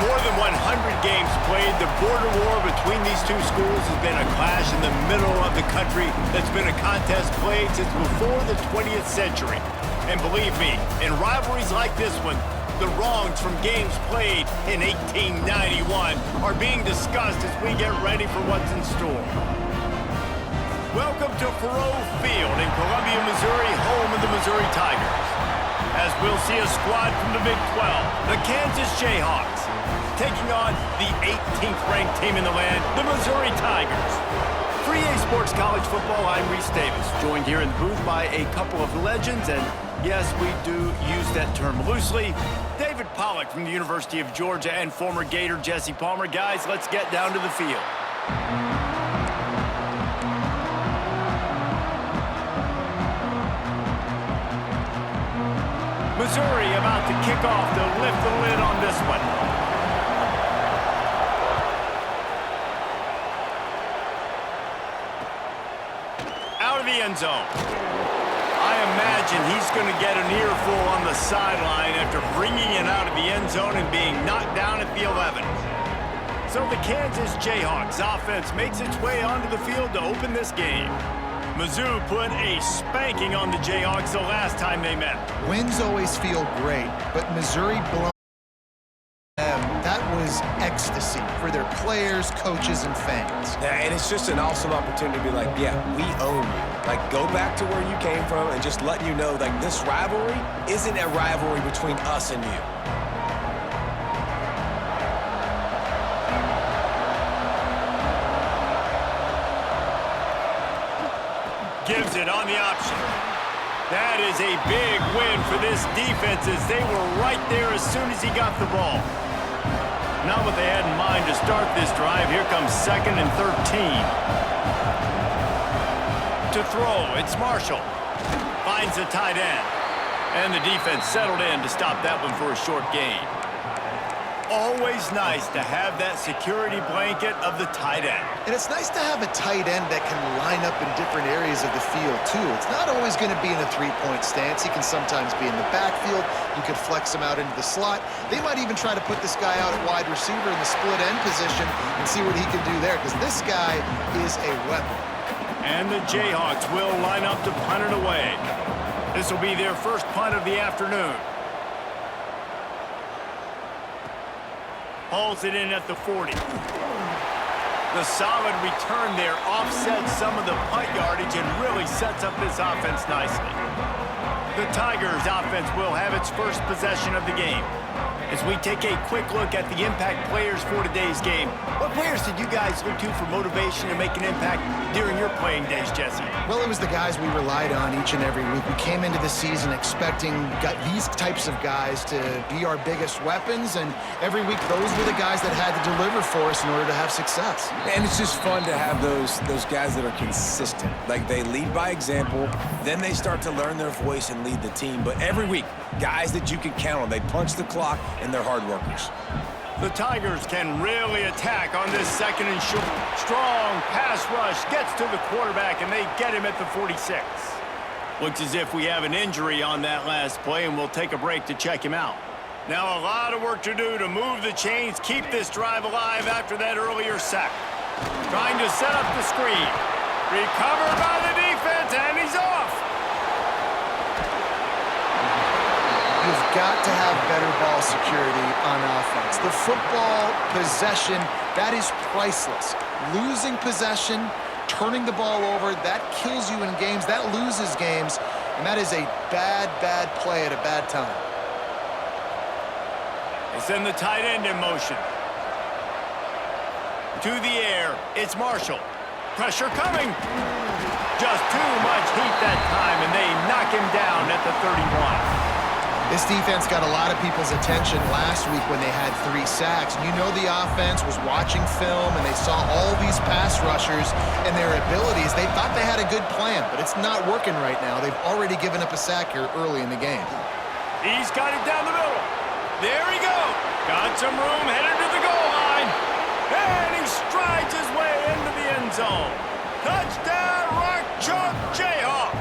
more than 100 games played, the border war between these two schools has been a clash in the middle of the country that's been a contest played since before the 20th century. And believe me, in rivalries like this one, the wrongs from games played in 1891 are being discussed as we get ready for what's in store. Welcome to Faurot Field in Columbia, Missouri, home of the Missouri Tigers. As we'll see a squad from the Big 12, the Kansas Jayhawks, taking on the 18th ranked team in the land, the Missouri Tigers. For EA Sports College Football, I'm Reese Davis, joined here in the booth by a couple of legends, and yes, we do use that term loosely. David Pollack from the University of Georgia and former Gator Jesse Palmer. Guys, let's get down to the field. Missouri about to kick off to lift the lid on this one. Out of the end zone. I imagine he's going to get an earful on the sideline after bringing it out of the end zone and being knocked down at the 11. So the Kansas Jayhawks offense makes its way onto the field to open this game. Mizzou put a spanking on the Jayhawks the last time they met. Wins always feel great, but Missouri blown them. That was ecstasy for their players, coaches, and fans. Yeah, and it's just an awesome opportunity to be like, yeah, we own you. Like, go back to where you came from and just letting you know, like, this rivalry isn't a rivalry between us and you. Gives it on the option. That is a big win for this defense as they were right there as soon as he got the ball. Not what they had in mind to start this drive. Here comes 2nd and 13. To throw, it's Marshall. Finds the tight end. And the defense settled in to stop that one for a short gain. Always nice to have that security blanket of the tight end. And it's nice to have a tight end that can line up in different areas of the field, too. It's not always going to be in a three-point stance. He can sometimes be in the backfield. You could flex him out into the slot. They might even try to put this guy out at wide receiver in the split end position and see what he can do there, because this guy is a weapon. And the Jayhawks will line up to punt it away. This will be their first punt of the afternoon. Hauls it in at the 40. The solid return there offsets some of the punt yardage and really sets up this offense nicely. The Tigers offense will have its first possession of the game. As we take a quick look at the impact players for today's game, what players did you guys look to for motivation to make an impact during your playing days, Jesse? Well, it was the guys we relied on each and every week. We came into the season expecting these types of guys to be our biggest weapons, and every week those were the guys that had to deliver for us in order to have success. And it's just fun to have those guys that are consistent. Like, they lead by example, then they start to learn their voice and lead the team. But every week, guys that you can count on. They punch the clock, and they're hard workers. The Tigers can really attack on this 2nd and short. Strong pass rush gets to the quarterback, and they get him at the 46. Looks as if we have an injury on that last play, and we'll take a break to check him out. Now a lot of work to do to move the chains, keep this drive alive after that earlier sack. Trying to set up the screen. Recovered by the defense, and he's off. You've got to have better ball security on offense. The football possession, that is priceless. Losing possession, turning the ball over, that kills you in games, that loses games, and that is a bad, bad play at a bad time. They send the tight end in motion. To the air, it's Marshall. Pressure coming. Just too much heat that time, and they knock him down at the 31. This defense got a lot of people's attention last week when they had 3 sacks. You know the offense was watching film, and they saw all these pass rushers and their abilities. They thought they had a good plan, but it's not working right now. They've already given up a sack here early in the game. He's got it down the middle. There he goes. Got some room, headed to the goal line. And he strides his way into the end zone. Touchdown, Rock Chalk Jayhawk.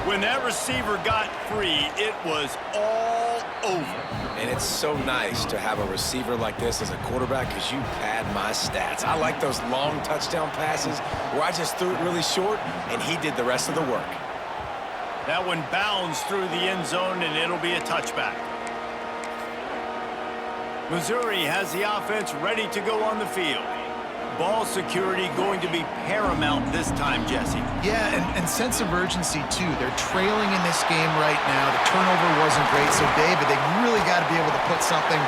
When that receiver got free, it was all over. And it's so nice to have a receiver like this as a quarterback because you pad my stats. I like those long touchdown passes where I just threw it really short and he did the rest of the work. That one bounds through the end zone, and it'll be a touchback. Missouri has the offense ready to go on the field. Ball security going to be paramount this time, Jesse. Yeah, and sense of urgency, too. They're trailing in this game right now. The turnover wasn't great, so, David, they really got to be able to put something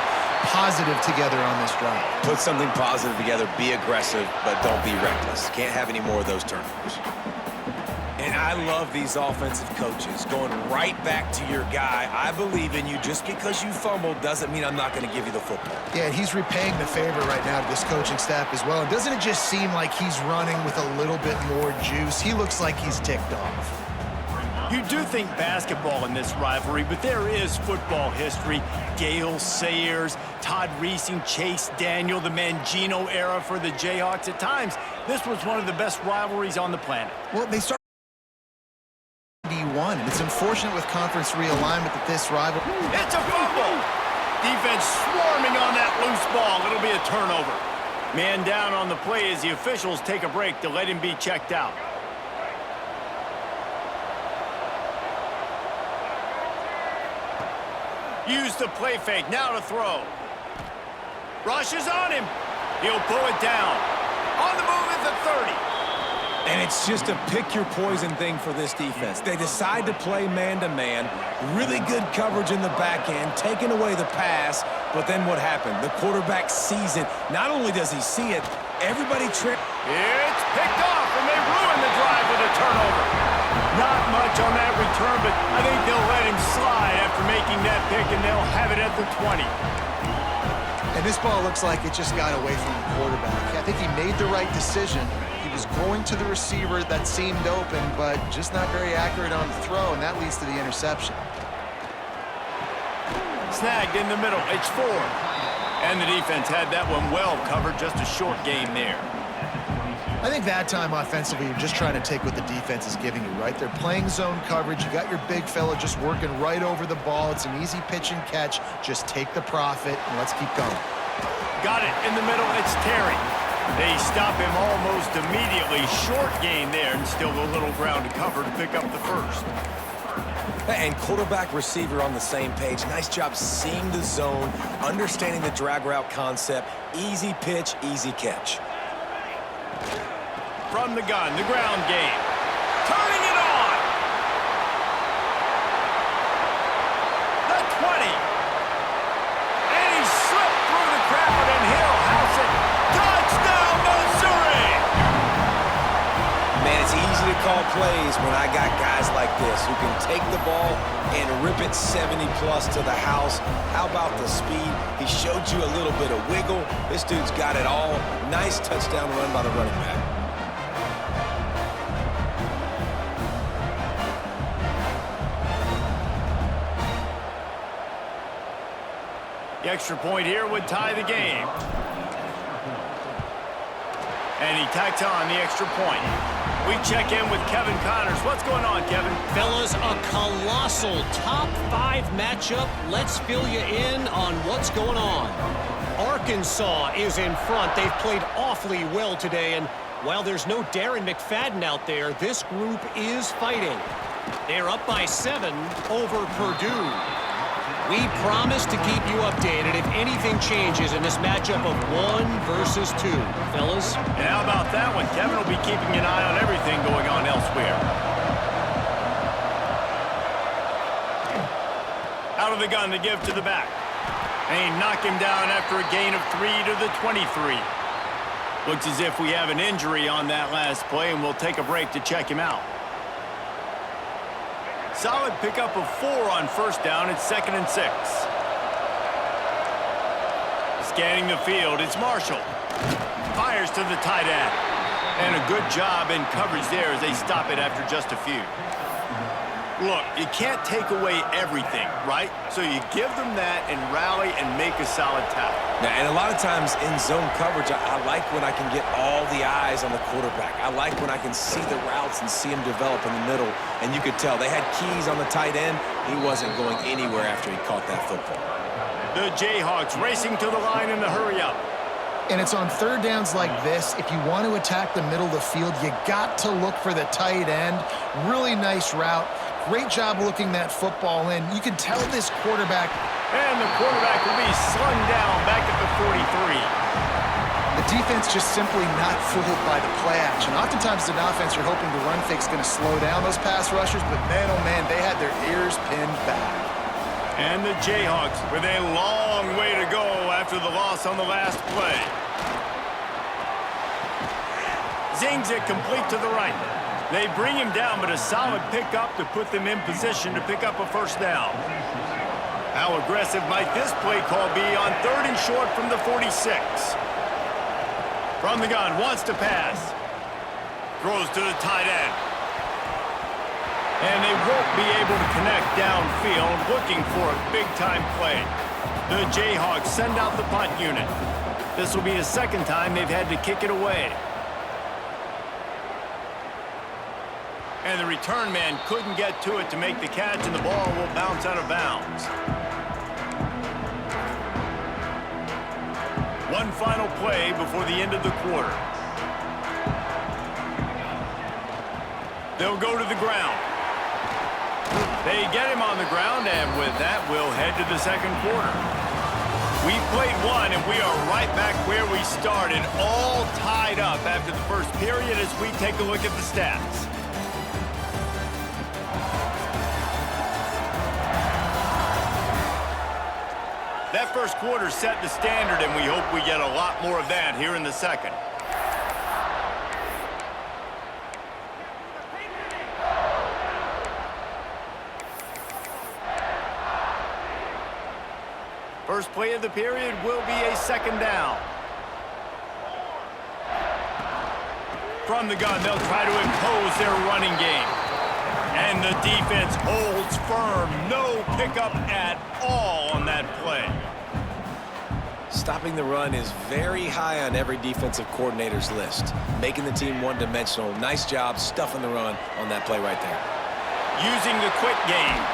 positive together on this drive. Put something positive together, be aggressive, but don't be reckless. Can't have any more of those turnovers. And I love these offensive coaches going right back to your guy. I believe in you. Just because you fumbled doesn't mean I'm not going to give you the football. Yeah, he's repaying the favor right now to this coaching staff as well. And doesn't it just seem like he's running with a little bit more juice? He looks like he's ticked off. You do think basketball in this rivalry, but there is football history. Gale Sayers, Todd Reesing, Chase Daniel, the Mangino era for the Jayhawks. At times, this was one of the best rivalries on the planet. Well, they started D1, and it's unfortunate with conference realignment that this rival... It's a fumble! Defense swarming on that loose ball. It'll be a turnover. Man down on the play as the officials take a break to let him be checked out. Use the play fake, now to throw. Rushes on him. He'll pull it down. On the move at the 30. And it's just a pick-your-poison thing for this defense. They decide to play man-to-man, really good coverage in the back end, taking away the pass, but then what happened? The quarterback sees it. Not only does he see it, everybody tripped. It's picked off, and they ruin the drive with a turnover. Not much on that return, but I think they'll let him slide after making that pick, and they'll have it at the 20. And this ball looks like it just got away from the quarterback. I think he made the right decision. He was going to the receiver that seemed open, but just not very accurate on the throw, and that leads to the interception. Snagged in the middle. It's 4. And the defense had that one well covered. Just a short game there. I think that time offensively, you're just trying to take what the defense is giving you, right? They're playing zone coverage. You got your big fella just working right over the ball. It's an easy pitch and catch. Just take the profit, and let's keep going. Got it in the middle. It's Terry. They stop him almost immediately. Short gain there, and still a little ground to cover to pick up the first. And quarterback receiver on the same page. Nice job seeing the zone, understanding the drag route concept. Easy pitch, easy catch. From the gun, the ground game. Turning it on. The 20. And he slipped through the crowd, and he'll house it. Touchdown, Missouri! Man, it's easy to call plays when I got guys like this who can take the ball and rip it 70-plus to the house. How about the speed? He showed you a little bit of wiggle. This dude's got it all. Nice touchdown run by the running back. The extra point here would tie the game. And he tacks on the extra point. We check in with Kevin Connors. What's going on, Kevin? Fellas, a colossal top 5 matchup. Let's fill you in on what's going on. Arkansas is in front. They've played awfully well today, and while there's no Darren McFadden out there, this group is fighting. They're up by 7 over Purdue. We promise to keep you updated if anything changes in this matchup of 1 versus 2. Fellas? And how about that one? Kevin will be keeping an eye on everything going on elsewhere. Out of the gun to give to the back. And he knocked him down after a gain of 3 to the 23. Looks as if we have an injury on that last play, and we'll take a break to check him out. Solid pickup of 4 on first down. It's 2nd and 6. Scanning the field, it's Marshall. Fires to the tight end. And a good job in coverage there as they stop it after just a few. Look, you can't take away everything, right? So you give them that and rally and make a solid tackle. Yeah, and a lot of times in zone coverage, I like when I can get all the eyes on the quarterback. I like when I can see the routes and see him develop in the middle. And you could tell they had keys on the tight end. He wasn't going anywhere after he caught that football. The Jayhawks racing to the line in the hurry up. And it's on third downs like this. If you want to attack the middle of the field, you got to look for the tight end. Really nice route. Great job looking that football in. You can tell this quarterback. And the quarterback will be slung down back at the 43. The defense just simply not fooled by the play action. Oftentimes, as an offense, you're hoping the run fake's going to slow down those pass rushers, but man, oh man, they had their ears pinned back. And the Jayhawks with a long way to go after the loss on the last play. Zings it complete to the right. They bring him down, but a solid pickup to put them in position to pick up a first down. How aggressive might this play call be on 3rd and short from the 46? From the gun, wants to pass. Throws to the tight end. And they won't be able to connect downfield, looking for a big-time play. The Jayhawks send out the punt unit. This will be the second time they've had to kick it away. And the return man couldn't get to it to make the catch, and the ball will bounce out of bounds. One final play before the end of the quarter. They'll go to the ground. They get him on the ground, and with that, we'll head to the second quarter. We played one, and we are right back where we started, all tied up after the first period as we take a look at the stats. That first quarter set the standard, and we hope we get a lot more of that here in the second. First play of the period will be a second down. From the gun, they'll try to impose their running game. And the defense holds firm. No pickup at all on that play. Stopping the run is very high on every defensive coordinator's list. Making the team one-dimensional. Nice job stuffing the run on that play right there. Using the quick game.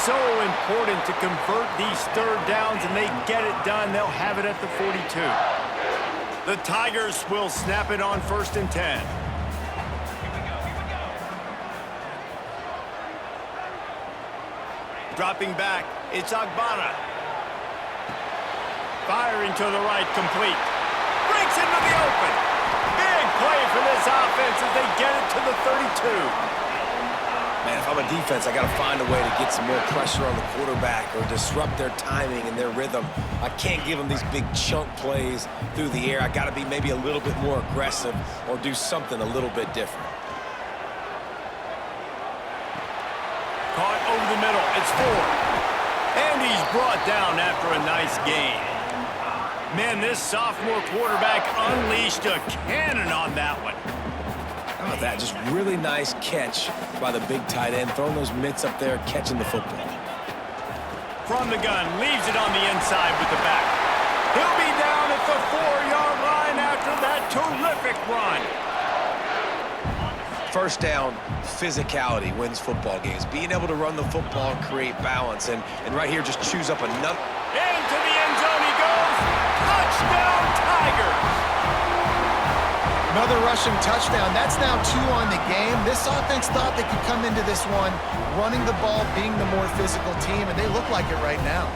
So important to convert these third downs, and they get it done. They'll have it at the 42. The Tigers will snap it on 1st and 10. Dropping back, it's Agbana. Firing to the right, complete. Breaks into the open. Big play for this offense as they get it to the 32. Man, if I'm a defense, I got to find a way to get some more pressure on the quarterback or disrupt their timing and their rhythm. I can't give them these big chunk plays through the air. I got to be maybe a little bit more aggressive or do something a little bit different. Caught over the middle. It's 4. And he's brought down after a nice gain. Man, this sophomore quarterback unleashed a cannon on that one. How about that? Just really nice catch by the big tight end. Throwing those mitts up there, catching the football. From the gun, leaves it on the inside with the back. He'll be down at the 4-yard line after that terrific run. First down, physicality wins football games. Being able to run the football and create balance. And right here, just choose up another. Into the end zone he goes. Touchdown, Tigers. Another rushing touchdown. That's now 2 on the game. This offense thought they could come into this one running the ball, being the more physical team, and they look like it right now.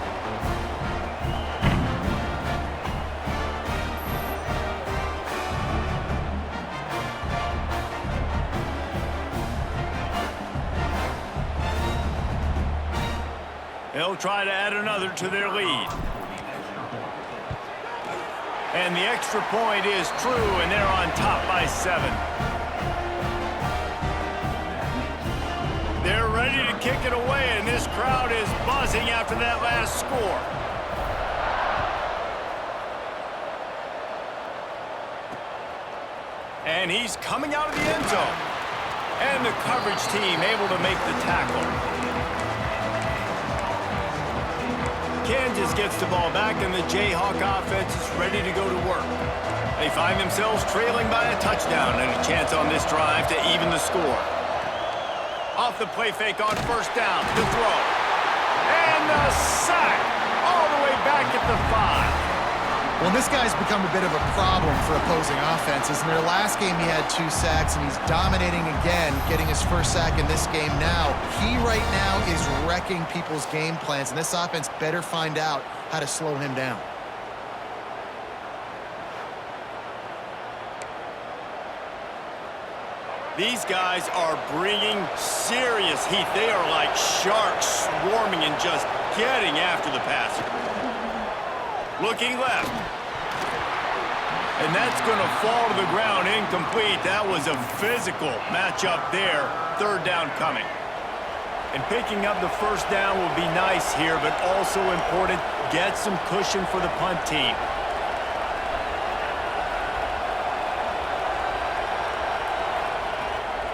They'll try to add another to their lead. And the extra point is true, and they're on top by 7. They're ready to kick it away, and this crowd is buzzing after that last score. And he's coming out of the end zone. And the coverage team able to make the tackle. Kansas gets the ball back, and the Jayhawk offense is ready to go to work. They find themselves trailing by a touchdown and a chance on this drive to even the score. Off the play fake on first down, the throw. And the sack all the way back at the 5. Well, this guy's become a bit of a problem for opposing offenses. In their last game, he had 2 sacks, and he's dominating again, getting his first sack in this game now. He right now is wrecking people's game plans, and this offense better find out how to slow him down. These guys are bringing serious heat. They are like sharks swarming and just getting after the passer. Looking left. And that's going to fall to the ground incomplete. That was a physical matchup there. Third down coming. And picking up the first down will be nice here, but also important, get some cushion for the punt team.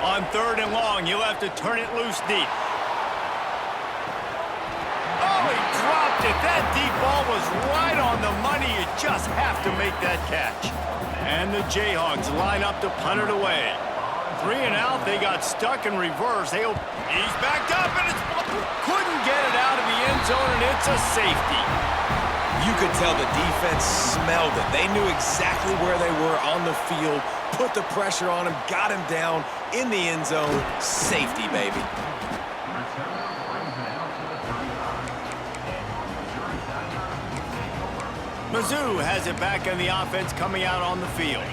On third and long, you'll have to turn it loose deep. Oh, he dropped it. That deep ball was right on the money. You just have to make that catch. And the Jayhawks line up to punt it away. 3 and out, they got stuck in reverse. He's backed up, and couldn't get it out of the end zone, and it's a safety. You could tell the defense smelled it. They knew exactly where they were on the field, put the pressure on him, got him down in the end zone. Safety, baby. Mizzou has it back in the offense coming out on the field.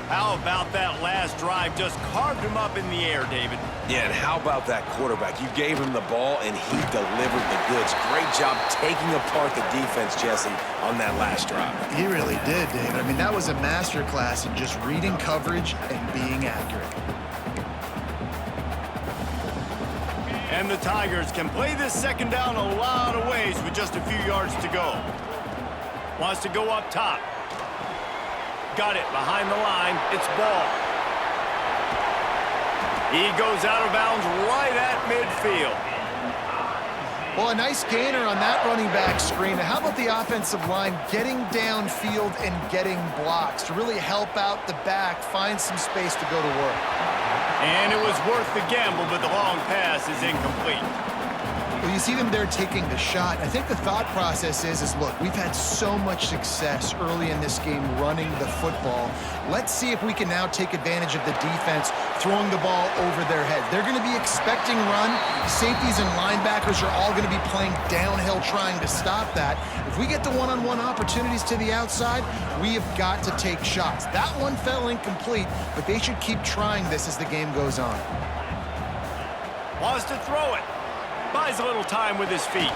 How about that last drive? Just carved him up in the air, David. Yeah, and how about that quarterback? You gave him the ball, and he delivered the goods. Great job taking apart the defense, Jesse, on that last drive. He really did, David. I mean, that was a masterclass in just reading coverage and being accurate. And the Tigers can play this second down a lot of ways with just a few yards to go. Wants to go up top. Got it behind the line. It's ball. He goes out of bounds right at midfield. Well, a nice gainer on that running back screen. How about the offensive line getting downfield and getting blocks to really help out the back, find some space to go to work. And it was worth the gamble, but the long pass is incomplete. Well, you see them there taking the shot. I think the thought process is look, we've had so much success early in this game running the football. Let's see if we can now take advantage of the defense throwing the ball over their head. They're going to be expecting run. Safeties and linebackers are all going to be playing downhill trying to stop that. If we get the one-on-one opportunities to the outside, we have got to take shots. That one fell incomplete, but they should keep trying this as the game goes on. Wants to throw it. Buys a little time with his feet.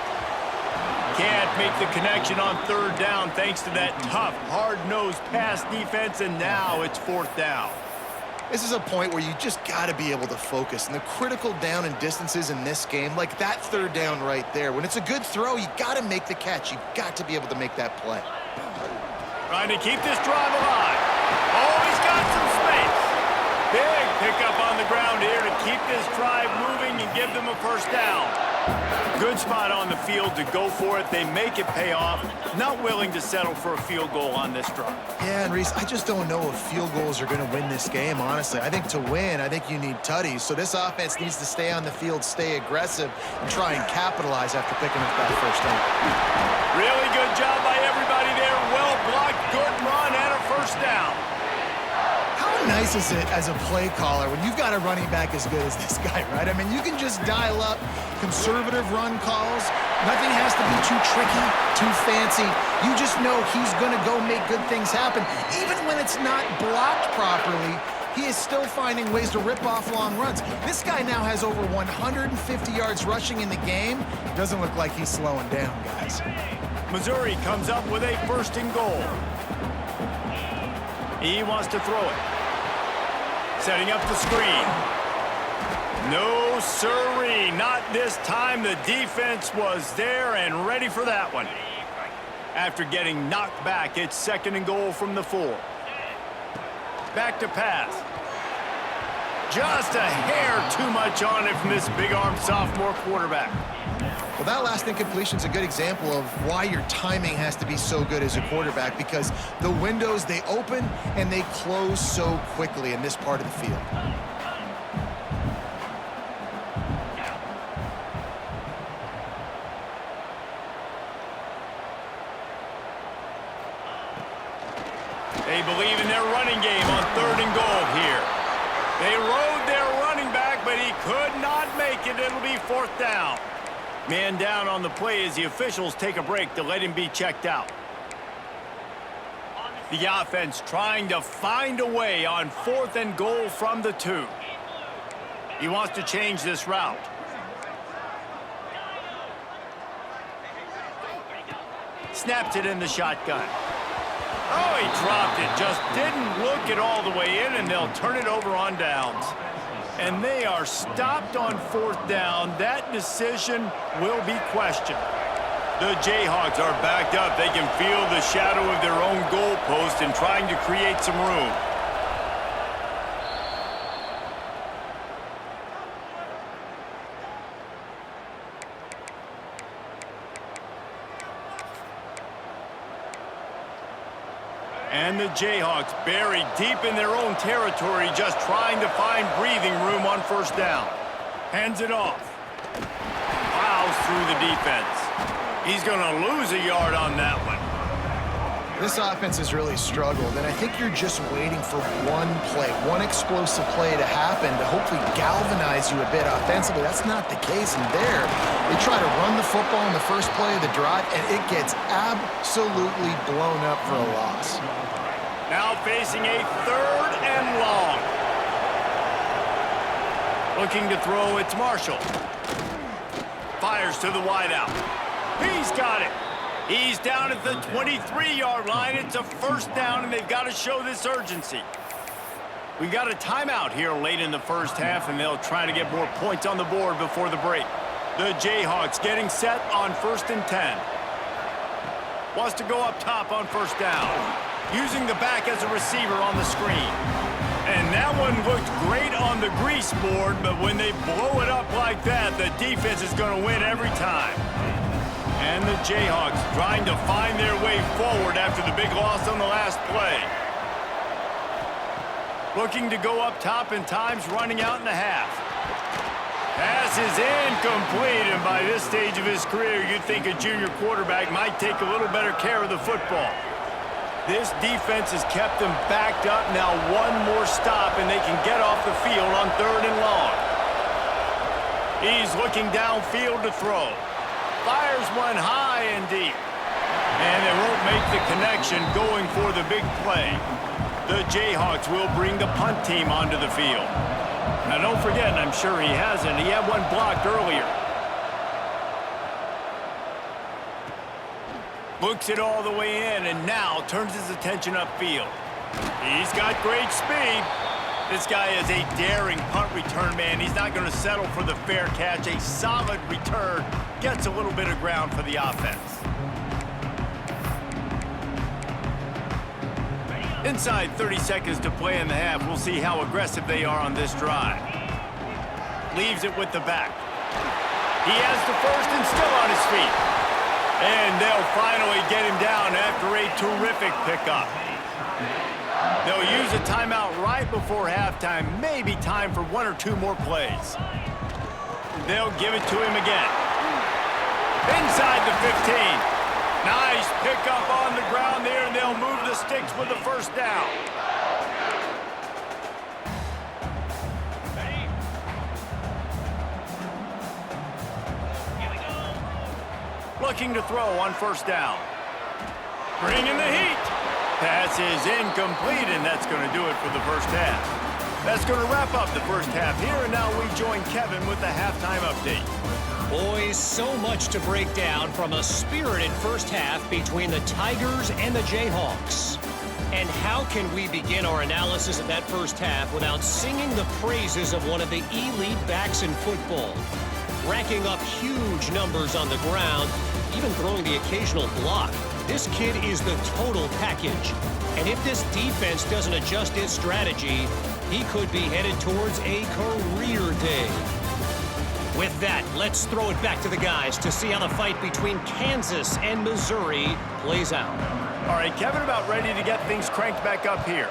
Can't make the connection on third down thanks to that tough, hard-nosed pass defense, and now it's fourth down. This is a point where you just got to be able to focus. And the critical down and distances in this game, like that third down right there, when it's a good throw, you got to make the catch. You've got to be able to make that play. Trying to keep this drive alive. Oh, he's got some space. Big pickup on the ground here to keep this drive moving and give them a first down. Good spot on the field to go for it. They make it pay off. Not willing to settle for a field goal on this drive. Yeah, and Reese, I just don't know if field goals are going to win this game, honestly. I think to win, I think you need tutties. So this offense needs to stay on the field, stay aggressive, and try and capitalize after picking up that first down. Really good job by everybody there. Well blocked, good run, and a first down. How nice is it as a play caller when you've got a running back as good as this guy, right? I mean, you can just dial up conservative run calls. Nothing has to be too tricky, too fancy. You just know he's going to go make good things happen. Even when it's not blocked properly, he is still finding ways to rip off long runs. This guy now has over 150 yards rushing in the game. Doesn't look like he's slowing down, guys. Missouri comes up with a first and goal. He wants to throw it. Setting up the screen. No siree, not this time. The defense was there and ready for that one. After getting knocked back, it's second and goal from the 4. Back to pass. Just a hair too much on it from this big-armed sophomore quarterback. Well, that last incompletion is a good example of why your timing has to be so good as a quarterback, because the windows, they open and they close so quickly in this part of the field. They believe in their running game on 3rd and goal here. They rode their running back, but he could not make it. It'll be 4th down. Man down on the play as the officials take a break to let him be checked out. The offense trying to find a way on 4th and goal from the 2. He wants to change this route. Snaps it in the shotgun. Oh, he dropped it. Just didn't look it all the way in, and they'll turn it over on downs. And they are stopped on 4th down. That decision will be questioned. The Jayhawks are backed up. They can feel the shadow of their own goalpost and trying to create some room. And the Jayhawks buried deep in their own territory, just trying to find breathing room on 1st down. Hands it off. Plows through the defense. He's going to lose a yard on that one. This offense has really struggled, and I think you're just waiting for one play, one explosive play to happen to hopefully galvanize you a bit offensively. That's not the case in there. They try to run the football in the first play of the drive, and it gets absolutely blown up for a loss. Now facing a 3rd and long. Looking to throw, it's Marshall. Fires to the wideout. He's got it. He's down at the 23-yard line. It's a 1st down, and they've got to show this urgency. We got a timeout here late in the 1st half, and they'll try to get more points on the board before the break. The Jayhawks getting set on 1st and 10. Wants to go up top on 1st down. Using the back as a receiver on the screen. And that one looked great on the grease board, but when they blow it up like that, the defense is going to win every time. And the Jayhawks trying to find their way forward after the big loss on the last play. Looking to go up top, and time's running out in the half. Pass is incomplete, and by this stage of his career, you'd think a junior quarterback might take a little better care of the football. This defense has kept them backed up. Now one more stop, and they can get off the field on 3rd and long. He's looking downfield to throw. Fires one high and deep. And they won't make the connection going for the big play. The Jayhawks will bring the punt team onto the field. Now don't forget, and I'm sure he hasn't, he had one blocked earlier. Looks it all the way in, and now turns his attention upfield. He's got great speed. This guy is a daring punt return man. He's not going to settle for the fair catch. A solid return. Gets a little bit of ground for the offense. Inside 30 seconds to play in the half. We'll see how aggressive they are on this drive. Leaves it with the back. He has the 1st and still on his feet. And they'll finally get him down after a terrific pickup. They'll use a timeout right before halftime. Maybe time for 1 or 2 more plays. They'll give it to him again. Inside the 15. Nice pickup on the ground there, and they'll move the sticks with the 1st down. Looking to throw on 1st down. Bringing the heat. Pass is incomplete, and that's going to do it for the 1st half. That's going to wrap up the 1st half here, and now we join Kevin with the halftime update. Boys, so much to break down from a spirited 1st half between the Tigers and the Jayhawks. And how can we begin our analysis of that 1st half without singing the praises of one of the elite backs in football? Racking up huge numbers on the ground, even throwing the occasional block. This kid is the total package. And if this defense doesn't adjust its strategy, he could be headed towards a career day. With that, let's throw it back to the guys to see how the fight between Kansas and Missouri plays out. All right, Kevin, about ready to get things cranked back up here.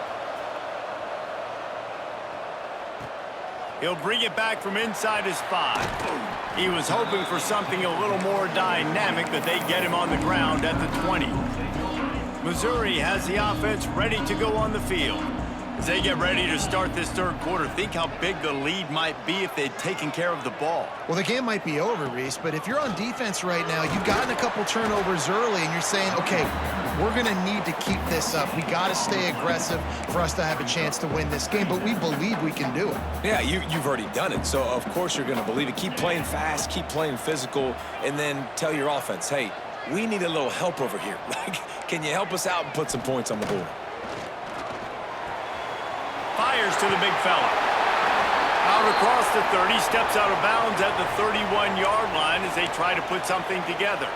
He'll bring it back from inside his 5. He was hoping for something a little more dynamic, but they get him on the ground at the 20. Missouri has the offense ready to go on the field. As they get ready to start this third quarter, think how big the lead might be if they'd taken care of the ball. Well, the game might be over, Reese, but if you're on defense right now, you've gotten a couple turnovers early, and you're saying, okay, we're going to need to keep this up. We got to stay aggressive for us to have a chance to win this game, but we believe we can do it. Yeah, you've already done it, so of course you're going to believe it. Keep playing fast, keep playing physical, and then tell your offense, hey, we need a little help over here. Can you help us out and put some points on the board? Fires to the big fella. Out across the 30, steps out of bounds at the 31-yard line as they try to put something together.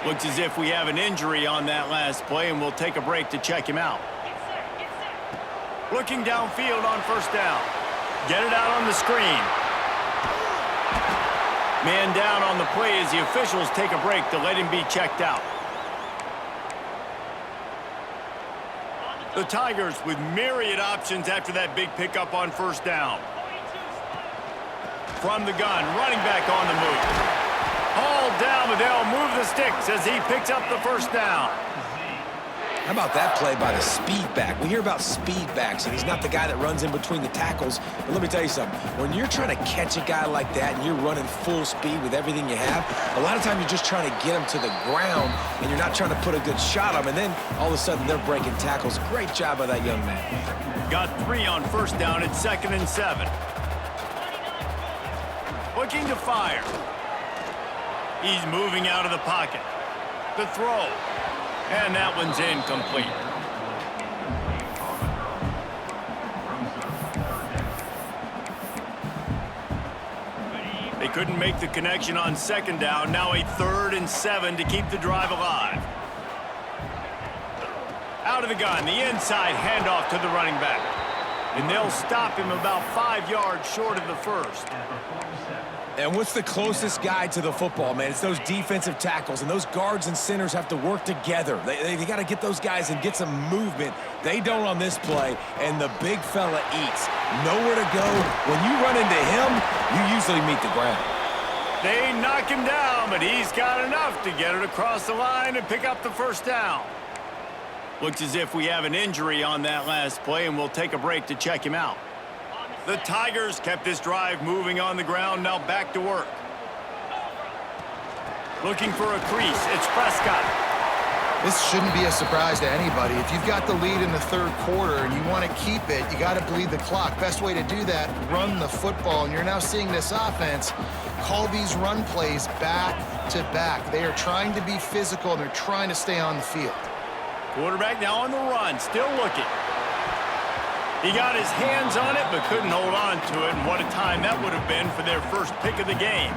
Looks as if we have an injury on that last play, and we'll take a break to check him out. Looking downfield on first down. Get it out on the screen. Man down on the play as the officials take a break to let him be checked out. The Tigers with myriad options after that big pickup on first down. From the gun, running back on the move. Hauled down, but they'll move the sticks as he picks up the first down. How about that play by the speed back? We hear about speed backs, and he's not the guy that runs in between the tackles. But let me tell you something. When you're trying to catch a guy like that and you're running full speed with everything you have, a lot of times you're just trying to get him to the ground, and you're not trying to put a good shot on him. And then all of a sudden they're breaking tackles. Great job by that young man. Got 3 on first down at 2nd and 7. Looking to fire. He's moving out of the pocket. The throw. And that one's incomplete. They couldn't make the connection on 2nd down. Now a 3rd and 7 to keep the drive alive. Out of the gun, the inside handoff to the running back. And they'll stop him about 5 yards short of the first. And what's the closest guy to the football, man? It's those defensive tackles, and those guards and centers have to work together. They got to get those guys and get some movement. They don't on this play, and the big fella eats. Nowhere to go. When you run into him, you usually meet the ground. They knock him down, but he's got enough to get it across the line and pick up the first down. Looks as if we have an injury on that last play, and we'll take a break to check him out. The Tigers kept this drive moving on the ground, now back to work. Looking for a crease, it's Prescott. This shouldn't be a surprise to anybody. If you've got the lead in the third quarter and you want to keep it, you got to bleed the clock. Best way to do that, run the football. And you're now seeing this offense call these run plays back to back. They are trying to be physical, and they're trying to stay on the field. Quarterback now on the run, still looking. He got his hands on it, but couldn't hold on to it, and what a time that would have been for their first pick of the game.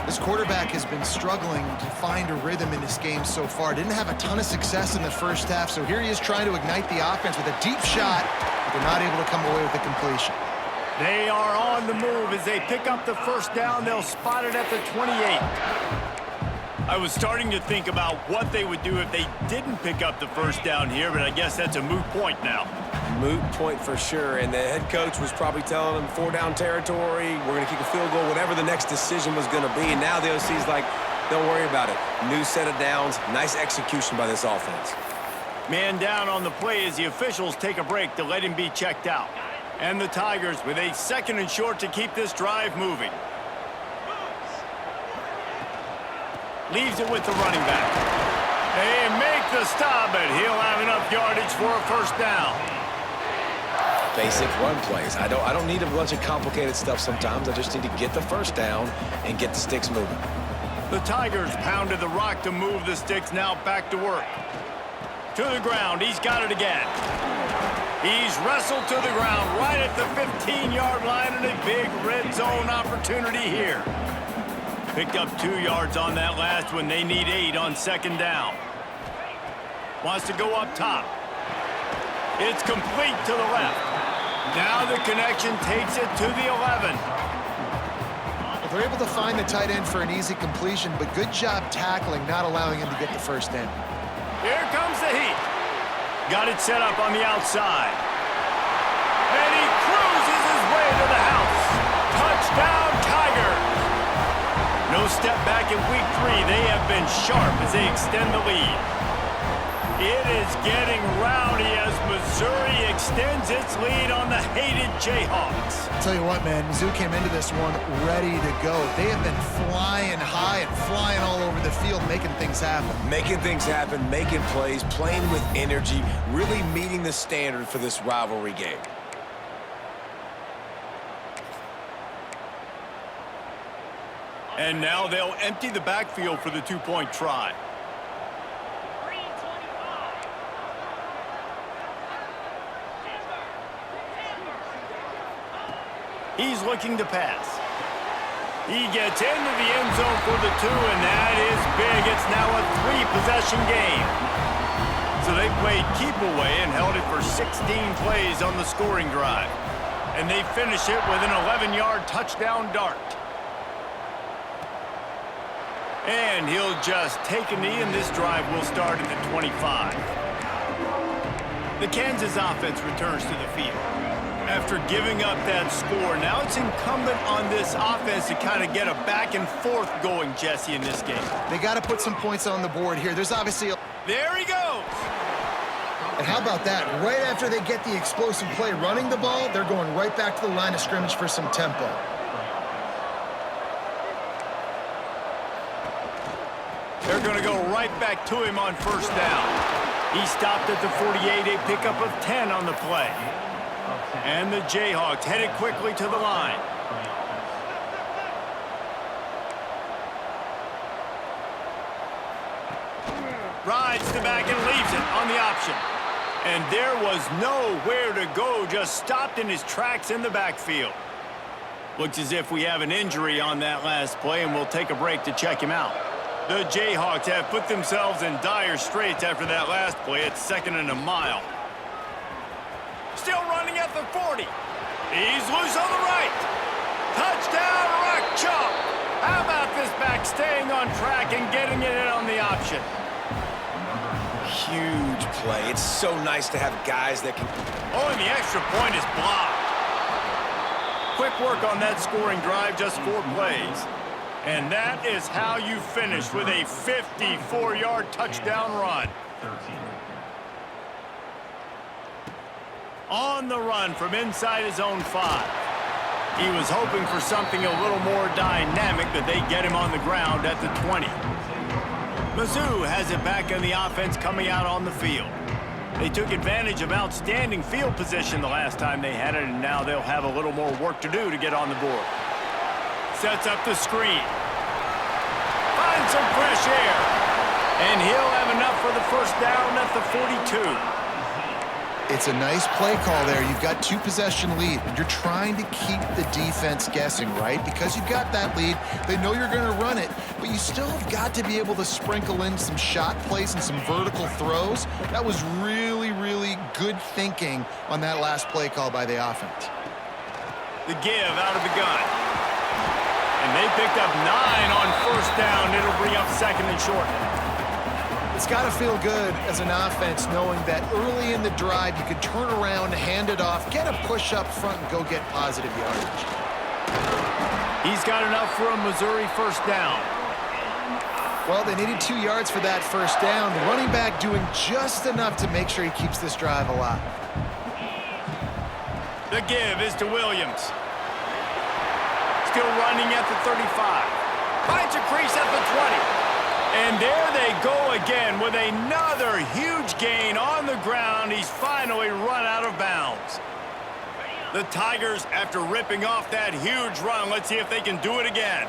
This quarterback has been struggling to find a rhythm in this game so far. Didn't have a ton of success in the first half, so here he is trying to ignite the offense with a deep shot, but they're not able to come away with the completion. They are on the move as they pick up the first down. They'll spot it at the 28. I was starting to think about what they would do if they didn't pick up the first down here, but I guess that's a moot point now. Moot point for sure, and the head coach was probably telling them 4-down territory, we're going to kick a field goal, whatever the next decision was going to be. And now the OC's like, don't worry about it. New set of downs, nice execution by this offense. Man down on the play as the officials take a break to let him be checked out. And the Tigers with a 2nd and short to keep this drive moving. Leaves it with the running back. They make the stop, but he'll have enough yardage for a first down. Basic run plays. I don't need a bunch of complicated stuff sometimes. I just need to get the first down and get the sticks moving. The Tigers pounded the rock to move the sticks, now back to work. To the ground, he's got it again. He's wrestled to the ground right at the 15-yard line, and a big red zone opportunity here. Picked up 2 yards on that last one. They need 8 on 2nd down. Wants to go up top. It's complete to the left. Now the connection takes it to the 11. They're able to find the tight end for an easy completion, but good job tackling, not allowing him to get the first down. Here comes the heat. Got it set up on the outside. And he cruises his way to the house. Touchdown, Tigers. No step back in week 3. They have been sharp as they extend the lead. It is getting rowdy as Missouri extends its lead on the hated Jayhawks. I'll tell you what, man, Mizzou came into this one ready to go. They have been flying high and flying all over the field, making things happen. Making things happen, making plays, playing with energy, really meeting the standard for this rivalry game. And now they'll empty the backfield for the two-point try. He's looking to pass. He gets into the end zone for the 2, and that is big. It's now a 3-possession game. So they played keep away and held it for 16 plays on the scoring drive. And they finish it with an 11-yard touchdown dart. And he'll just take a knee, and this drive will start at the 25. The Kansas offense returns to the field. After giving up that score, now it's incumbent on this offense to kind of get a back and forth going, Jesse, in this game. They got to put some points on the board here. There's obviously There he goes. And how about that? Right after they get the explosive play running the ball, they're going right back to the line of scrimmage for some tempo. They're going to go right back to him on first down. He stopped at the 48, a pickup of 10 on the play. And the Jayhawks headed quickly to the line. Rides the back and leaves it on the option. And there was nowhere to go, just stopped in his tracks in the backfield. Looks as if we have an injury on that last play, and we'll take a break to check him out. The Jayhawks have put themselves in dire straits after that last play. It's 2nd and a mile. Still running at the 40. He's loose on the right. Touchdown, Rock Chalk. How about this back staying on track and getting it in on the option? Huge play. It's so nice to have guys that can... Oh, and the extra point is blocked. Quick work on that scoring drive, just 4 plays. And that is how you finish with a 54-yard touchdown run. On the run from inside his own 5. He was hoping for something a little more dynamic, that they get him on the ground at the 20. Mizzou has it back in the offense coming out on the field. They took advantage of outstanding field position the last time they had it, and now they'll have a little more work to do to get on the board. Sets up the screen. Finds some fresh air. And he'll have enough for the first down at the 42. It's a nice play call there. You've got 2-possession lead, and you're trying to keep the defense guessing, right? Because you've got that lead, they know you're going to run it, but you still have got to be able to sprinkle in some shot plays and some vertical throws. That was really, really good thinking on that last play call by the offense. The give out of the gun. And they picked up 9 on first down. It'll bring up 2nd and short. It's got to feel good as an offense knowing that early in the drive you can turn around, hand it off, get a push up front, and go get positive yardage. He's got enough for a Missouri first down. Well, they needed 2 yards for that first down. The running back doing just enough to make sure he keeps this drive alive. The give is to Williams. Still running at the 35. Finds a crease at the 20. And there they go again with another huge gain on the ground. He's finally run out of bounds. The Tigers, after ripping off that huge run, let's see if they can do it again.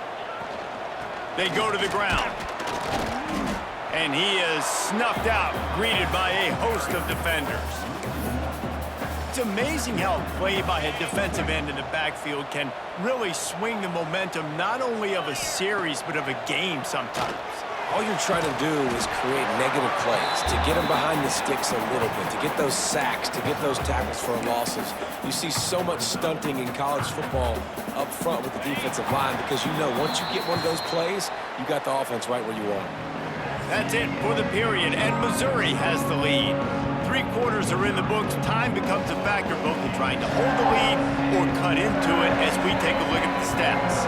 They go to the ground. And he is snuffed out, greeted by a host of defenders. It's amazing how play by a defensive end in the backfield can really swing the momentum not only of a series but of a game sometimes. all you're trying to do is create negative plays, to get them behind the sticks a little bit, to get those sacks, to get those tackles for losses. You see so much stunting in college football up front with the defensive line because you know once you get one of those plays, you got the offense right where you want it. That's it for the period, and Missouri has the lead. 3 quarters are in the books. Time becomes a factor both in trying to hold the lead or cut into it as we take a look at the stats.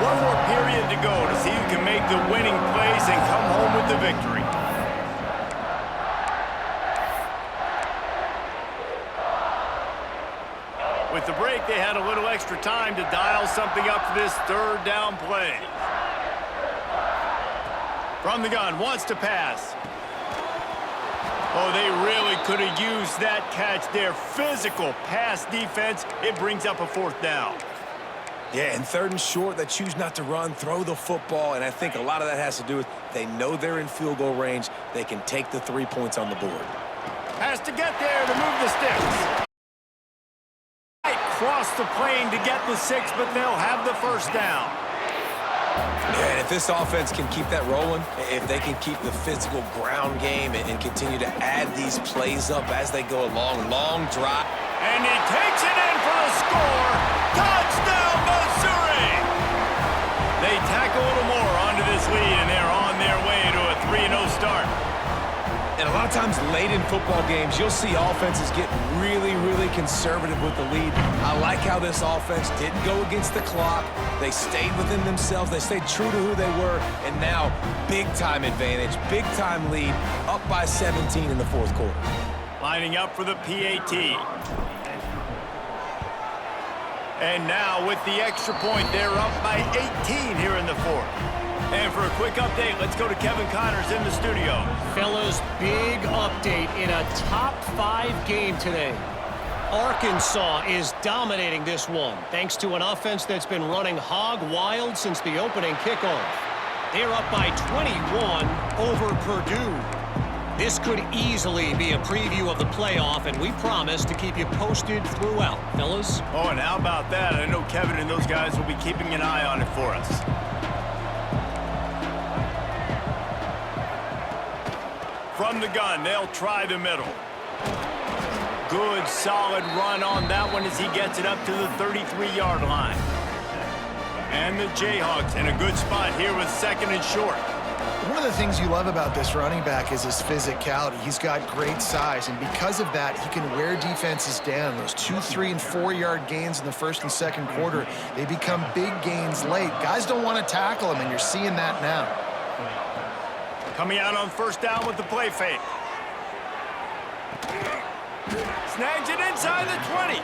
One more period to go to see who can make the winning plays and come home with the victory. With the break, they had a little extra time to dial something up for this 3rd down play. From the gun, wants to pass. Oh, they really could have used that catch there. Physical pass defense. It brings up a 4th down. Yeah, and 3rd and short, they choose not to run, throw the football, and I think a lot of that has to do with they know they're in field goal range. They can take the 3 points on the board. Has to get there to move the sticks. Cross the plane to get the 6, but they'll have the 1st down. Yeah, and if this offense can keep that rolling, if they can keep the physical ground game and continue to add these plays up as they go along, long drive. And he takes it in for the score. Touchdown, Missouri! They tack a little more onto this lead, and they're on their way to a 3-0 start. And a lot of times late in football games, you'll see offenses get really, really conservative with the lead. I like how this offense didn't go against the clock. They stayed within themselves. They stayed true to who they were. And now, big-time advantage, big-time lead, up by 17 in the 4th quarter. Lining up for the PAT. And now, with the extra point, they're up by 18 here in the 4th. And for a quick update, let's go to Kevin Connors in the studio. Fellas, big update in a top 5 game today. Arkansas is dominating this one, thanks to an offense that's been running hog wild since the opening kickoff. They're up by 21 over Purdue. This could easily be a preview of the playoff, and we promise to keep you posted throughout, fellas. Oh, and how about that? I know Kevin and those guys will be keeping an eye on it for us. From the gun, they'll try the middle. Good, solid run on that one as he gets it up to the 33-yard line. And the Jayhawks in a good spot here with 2nd and short. One of the things you love about this running back is his physicality. He's got great size, and because of that, he can wear defenses down. Those 2-, 3-, and 4-yard gains in the 1st and 2nd quarter, they become big gains late. Guys don't want to tackle him, and you're seeing that now. Coming out on 1st down with the play fake. Snags it inside the 20.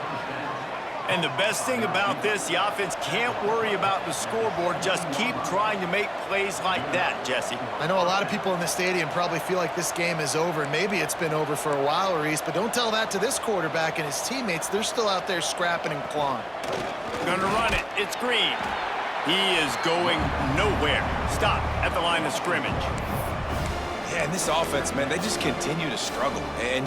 And the best thing about this, the offense can't worry about the scoreboard. Just keep trying to make plays like that, Jesse. I know a lot of people in the stadium probably feel like this game is over, and maybe it's been over for a while, Reese, but don't tell that to this quarterback and his teammates. They're still out there scrapping and clawing. Gonna run it. It's Green. He is going nowhere. Stop at the line of scrimmage. Yeah, and this offense, man, they just continue to struggle. And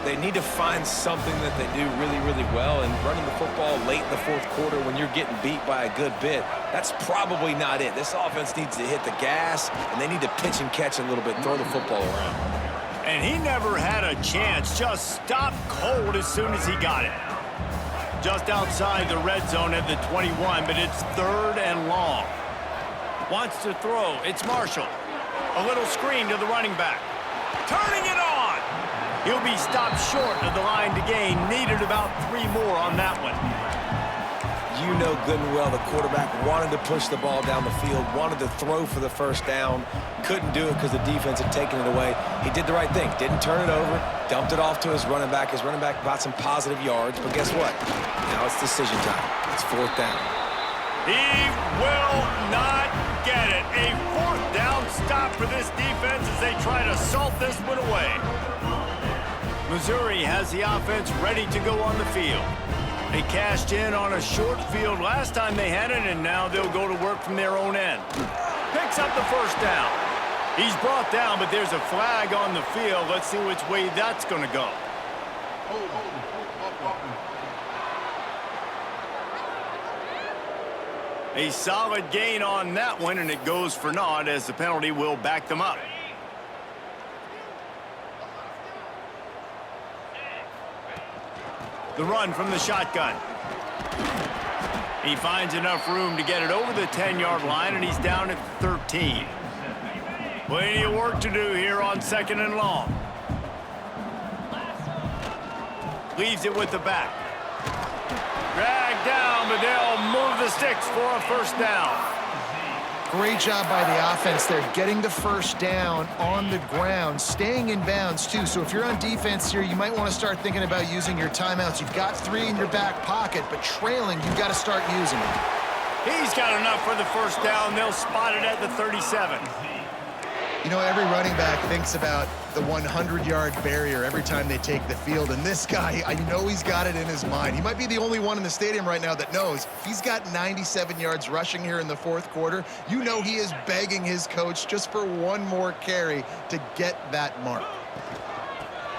they need to find something that they do really, really well. And running the football late in the 4th quarter when you're getting beat by a good bit, that's probably not it. This offense needs to hit the gas, and they need to pitch and catch a little bit, throw the football around. And he never had a chance. Just stopped cold as soon as he got it. Just outside the red zone at the 21, but it's 3rd and long. Wants to throw. It's Marshall. A little screen to the running back. Turning it on. He'll be stopped short of the line to gain. Needed about 3 more on that one. You know good and well the quarterback wanted to push the ball down the field, wanted to throw for the 1st down. Couldn't do it because the defense had taken it away. He did the right thing. Didn't turn it over. Dumped it off to his running back. His running back got some positive yards. But guess what? Now it's decision time. It's 4th down. He will not get it. A 4th down stop for this defense as they try to salt this one away. Missouri has the offense ready to go on the field. They cashed in on a short field last time they had it, and now they'll go to work from their own end. Picks up the 1st down. He's brought down, but there's a flag on the field. Let's see which way that's going to go. A solid gain on that one, and it goes for naught as the penalty will back them up. The run from the shotgun. He finds enough room to get it over the 10-yard line, and he's down at 13. Plenty of work to do here on 2nd and long. Leaves it with the back. Dragged down, but they'll move the sticks for a first down. Great job by the offense there, getting the first down on the ground, staying in bounds too. So if you're on defense here, you might want to start thinking about using your timeouts. You've got 3 in your back pocket, but trailing, you've got to start using them. He's got enough for the first down. They'll spot it at the 37. You know, every running back thinks about the 100-yard barrier every time they take the field, and this guy, I know he's got it in his mind. He might be the only one in the stadium right now that knows if he's got 97 yards rushing here in the 4th quarter, you know he is begging his coach just for one more carry to get that mark.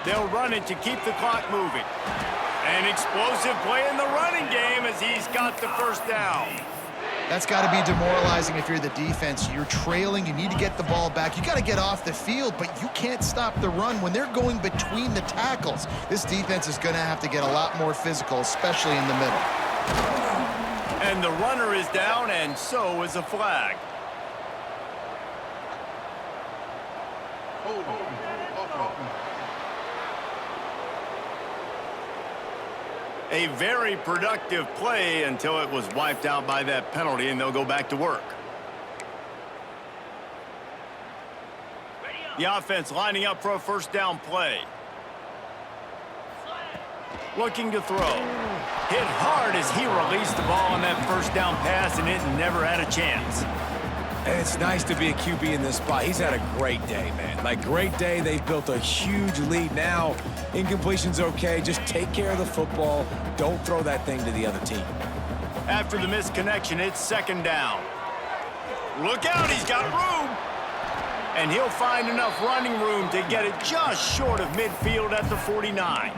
They'll run it to keep the clock moving. An explosive play in the running game as he's got the first down. That's got to be demoralizing if you're the defense. You're trailing. You need to get the ball back. You got to get off the field, but you can't stop the run when they're going between the tackles. This defense is going to have to get a lot more physical, especially in the middle. And the runner is down, and so is a flag. A very productive play until it was wiped out by that penalty, and they'll go back to work. The offense lining up for a first down play. Looking to throw. Hit hard as he released the ball on that first down pass, and it never had a chance. And it's nice to be a QB in this spot. He's had a great day, man. Like, great day. They've built a huge lead now. Incompletion's okay. Just take care of the football. Don't throw that thing to the other team. After the misconnection, it's 2nd down. Look out, he's got room. And he'll find enough running room to get it just short of midfield at the 49.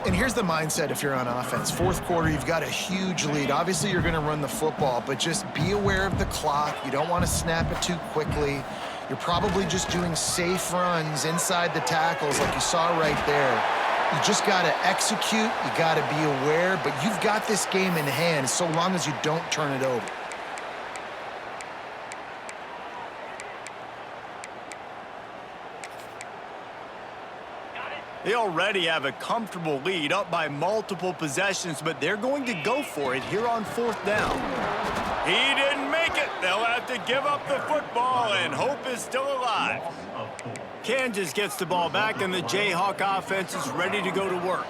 And here's the mindset if you're on offense. 4th quarter, you've got a huge lead. Obviously, you're going to run the football, but just be aware of the clock. You don't want to snap it too quickly. You're probably just doing safe runs inside the tackles like you saw right there. You just got to execute. You got to be aware, but you've got this game in hand so long as you don't turn it over. They already have a comfortable lead, up by multiple possessions, but they're going to go for it here on 4th down. He didn't make it. They'll have to give up the football, and hope is still alive. Kansas gets the ball back, and the Jayhawk offense is ready to go to work.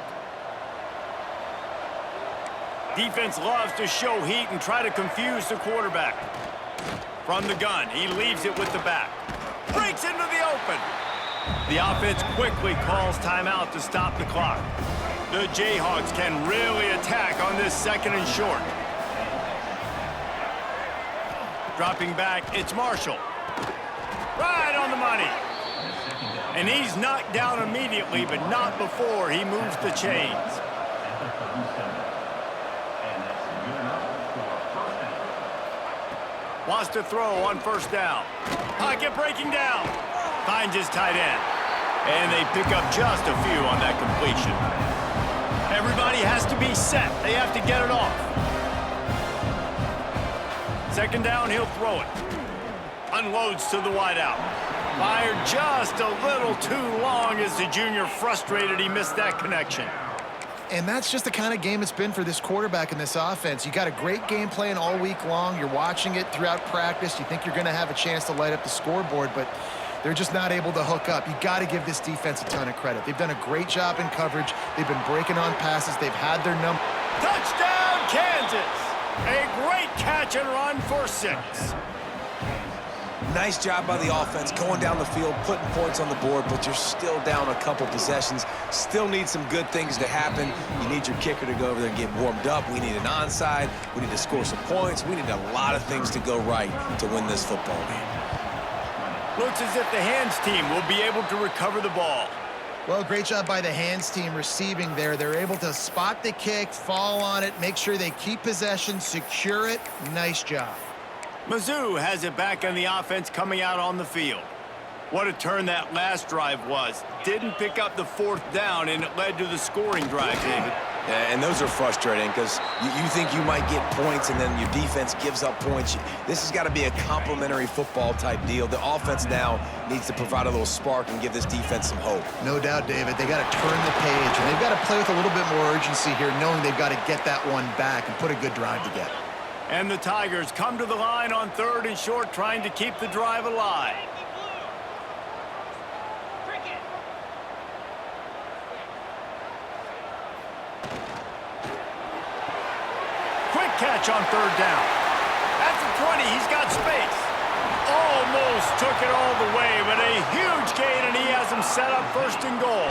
Defense loves to show heat and try to confuse the quarterback. From the gun, he leaves it with the back. Breaks into the open. The offense quickly calls timeout to stop the clock. The Jayhawks can really attack on this 2nd and short. Dropping back, it's Marshall. Right on the money. And he's knocked down immediately, but not before he moves the chains. Wants to throw on 1st down. Pocket breaking down. Finds his tight end. And they pick up just a few on that completion. Everybody has to be set. They have to get it off. 2nd down, he'll throw it. Unloads to the wideout. Fired just a little too long as the junior frustrated he missed that connection. And that's just the kind of game it's been for this quarterback in this offense. You got a great game plan all week long. You're watching it throughout practice. You think you're going to have a chance to light up the scoreboard, but they're just not able to hook up. You got to give this defense a ton of credit. They've done a great job in coverage. They've been breaking on passes. They've had their number. Touchdown, Kansas! A great catch and run for 6. Nice job by the offense going down the field, putting points on the board, but you're still down a couple possessions. Still need some good things to happen. You need your kicker to go over there and get warmed up. We need an onside. We need to score some points. We need a lot of things to go right to win this football game. Looks as if the hands team will be able to recover the ball. Well, great job by the hands team receiving there. They're able to spot the kick, fall on it, make sure they keep possession, secure it. Nice job. Mizzou has it back on the offense coming out on the field. What a turn that last drive was. Didn't pick up the 4th down, and it led to the scoring drive, David. Yeah, and those are frustrating because you think you might get points and then your defense gives up points. This has got to be a complementary football type deal. The offense now needs to provide a little spark and give this defense some hope. No doubt, David. They got to turn the page, and they've got to play with a little bit more urgency here, knowing they've got to get that one back and put a good drive together. And the Tigers come to the line on 3rd and short, trying to keep the drive alive. Catch on 3rd down. At the 20, he's got space. Almost took it all the way, but a huge gain, and he has him set up 1st and goal.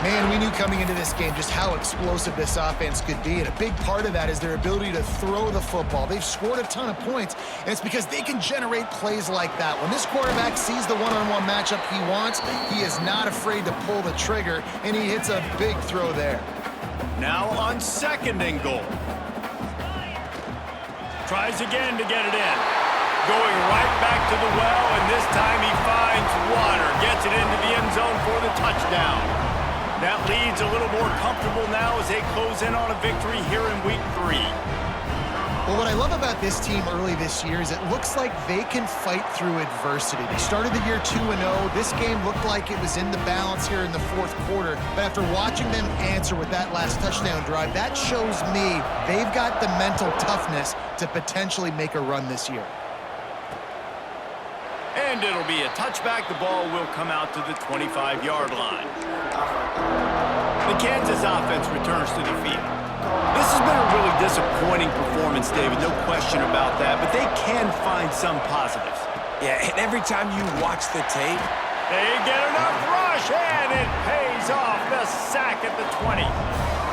Man, we knew coming into this game just how explosive this offense could be, and a big part of that is their ability to throw the football. They've scored a ton of points, and it's because they can generate plays like that. When this quarterback sees the one-on-one matchup he wants, he is not afraid to pull the trigger, and he hits a big throw there. Now on 2nd and goal. Tries again to get it in. Going right back to the well, and this time he finds water. Gets it into the end zone for the touchdown. That leads a little more comfortable now as they close in on a victory here in week 3. Well, what I love about this team early this year is it looks like they can fight through adversity. They started the year 2-0. This game looked like it was in the balance here in the 4th quarter. But after watching them answer with that last touchdown drive, that shows me they've got the mental toughness to potentially make a run this year. And it'll be a touchback. The ball will come out to the 25-yard line. The Kansas offense returns to the field. This has been a really disappointing performance, David, no question about that, but they can find some positives. Yeah, and every time you watch the tape, they get enough rush, and it pays off. The sack at the 20.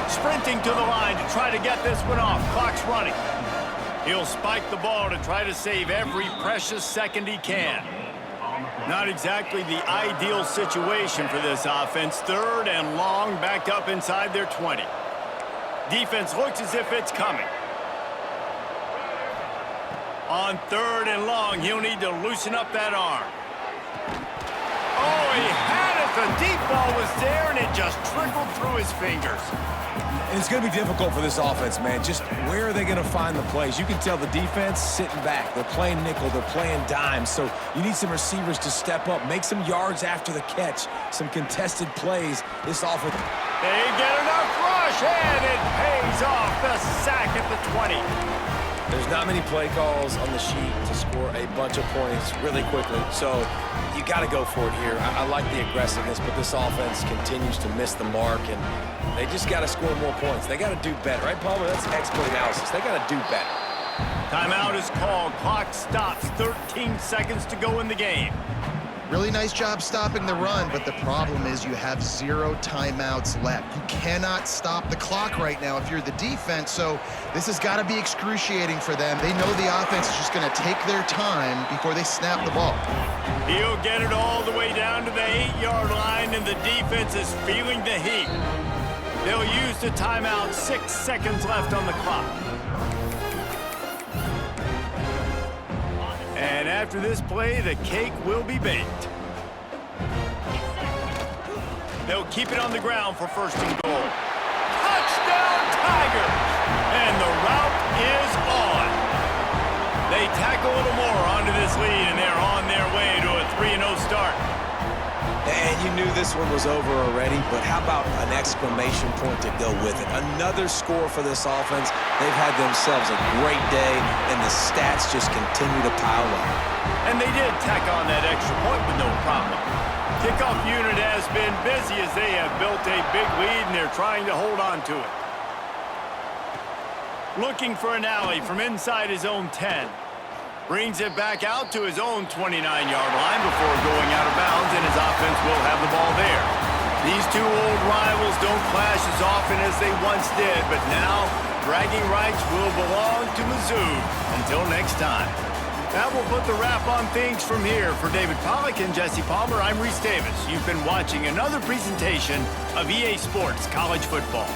Sprinting to the line to try to get this one off. Clock's running. He'll spike the ball to try to save every precious second he can. Not exactly the ideal situation for this offense. 3rd and long, backed up inside their 20. Defense looks as if it's coming. On 3rd and long, he'll need to loosen up that arm. Oh, he had it. The deep ball was there, and it just trickled through his fingers. and it's going to be difficult for this offense, man. Just where are they going to find the plays? You can tell the defense sitting back. They're playing nickel. They're playing dime. So you need some receivers to step up, make some yards after the catch, some contested plays. This offense. They get enough rush, and it pays off. The sack at the 20. There's not many play calls on the sheet to score a bunch of points really quickly. So you got to go for it here. I like the aggressiveness, but this offense continues to miss the mark, and they just got to score more points. They got to do better, right, Palmer? That's expert analysis. They got to do better. Timeout is called. Clock stops. 13 seconds to go in the game. Really nice job stopping the run, but the problem is you have 0 timeouts left. You cannot stop the clock right now if you're the defense, so this has got to be excruciating for them. They know the offense is just going to take their time before they snap the ball. He'll get it all the way down to the 8-yard line, and the defense is feeling the heat. They'll use the timeout. 6 seconds left on the clock. And after this play, the cake will be baked. They'll keep it on the ground for 1st and goal. Touchdown, Tigers! And the route is on. They tack a little more onto this lead, and they're on their way to a 3-0 start. And you knew this one was over already, but how about an exclamation point to go with it? Another score for this offense. They've had themselves a great day, and the stats just continue to pile up. And they did tack on that extra point with no problem. Kickoff unit has been busy as they have built a big lead, and they're trying to hold on to it. Looking for an alley from inside his own 10. Brings it back out to his own 29-yard line before going out of bounds, and his offense will have the ball there. These two old rivals don't clash as often as they once did, but now bragging rights will belong to Mizzou. Until next time. That will put the wrap on things from here. For David Pollack and Jesse Palmer, I'm Reese Davis. You've been watching another presentation of EA Sports College Football.